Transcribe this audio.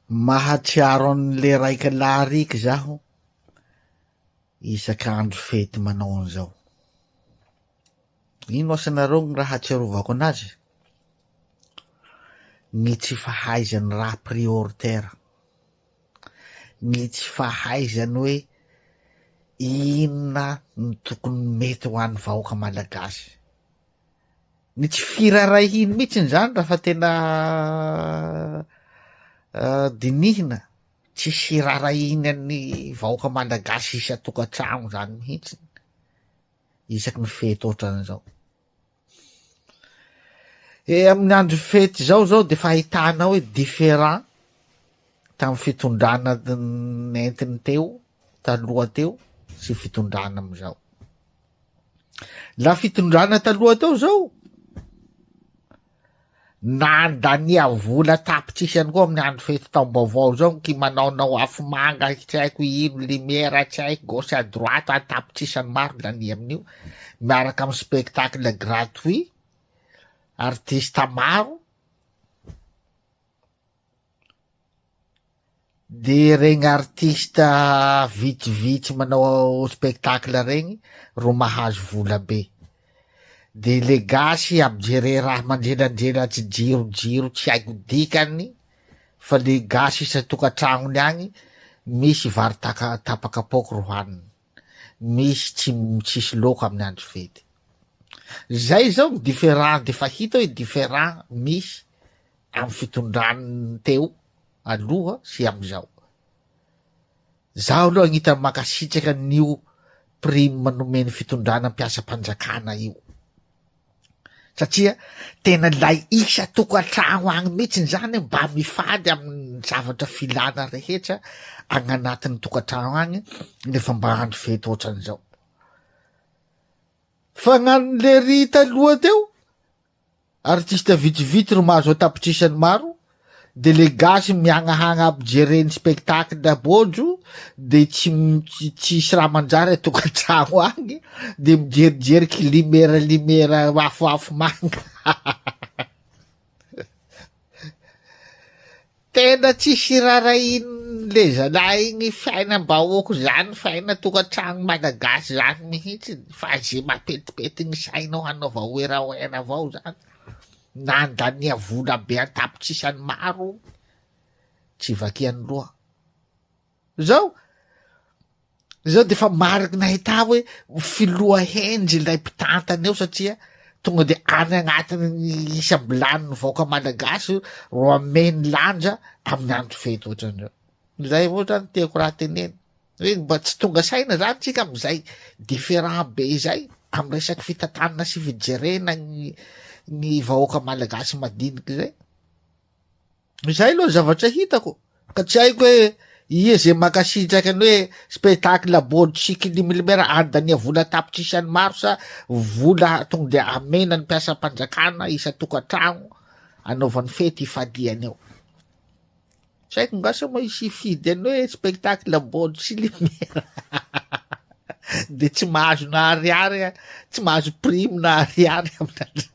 Mahatsiaro an'le raika lahariky zaho isak'andro fety manao an'izao. Ino asanareo gny raha hatsiarovako anazy? Gny tsy fahaizany raha prioritaire, gny tsy fahaizany hoe inona no tokony mety ho an'ny vahoaka malagasy, ny tsy firarahiny mihitsiny zany raha fa tena dinihina, tsisy rarahiny an'ny vahoaka malagasy isa-tokantrano zany mihitsiny isaky ny fety ohatran'izao. Amin'ny andro fety zao de fa ahitana hoe différent tamin'ny fitondrana nentiny teo taloha teo sy fitondrana amizao. La fitondrana taloha teo zao nandania vola tapitsy isany koa amin'ny andro fety taom-baovao zao, ky manaonao afo manga tsy haiko ino lumière tsy haiko gauche à droite tapitsy isany maro lany amin'io, miaraka amy spectacle gratuit, artiste maro, de regny artiste vitsivitsy manao spectacle regny ro mahazo vola be, de le gasy amijere raha mandrelandrelatsy jirojiro tsy haiko dikany fa le gasy isa-tokantragnony agny misy vary tapakapoky ro haniny, misy tsisy loko amin'ny andro fety. Zay zao ny différent de fa hita hoe différent misy amy fitondrany teo aloha sy amizao. Zaho aloha agnitany makasitraky an'io prime nomeny fitondrana mpiasam-panjakana io, satria tena lay isa-tokantrano agny mihitsiny zany mba mifady amin'ny zavatra filana rehetra agnanatin'ny tokantrano agny nefa mba andro fety ohatran'izao. Fa gn'an'le ry taloha teo artiste vitsivitsy ro mahazo atapitrisany maro, de le gasy miagnahagna aby jereny spectacle bôjo de tsisy raha manjary atokantrano agny de mijerijery limera afoafo manga tena tsisy rarahiny le zalahy igny fiainam-bahoako zany, fiaina tokantrano malagasy zany mihitsy, fa ze mapetipety gny sainao hanaova oeraoera avao zany, nandania vola be atapitsisany maro tsy vakiany loha. Zao de fa mariky nahita hoe filoha hendry lay mpitantana eo, satria tonga de any agnatiny isam-bilany ny vahoaka malagasy ro ameny lanja amin'ny andro fety ohatran'izao. Zay avao zany tiako raha teneny hoe mba tsy tonga saina zany tsika amizay différent be zay amy resaky fitantanana sy fijerena ny vahoaka malagasy madiniky zay. Zay aloha zavatra hitako, ka tsy haiko hoe ia ze makasitraky any hoe spectacle bôdy sy kilimiliméra andania vola tapitsisany maro sa vola tonga de amenany mpiasam-panjakana isa-tokantrano anaovany fety ifaliany eo. Tsy haiko ngasa moa isy fidy any hoe spectacle bôdy sy lumière de tsy mahazo na ariary, tsy mahazo prime na ariary amin'azy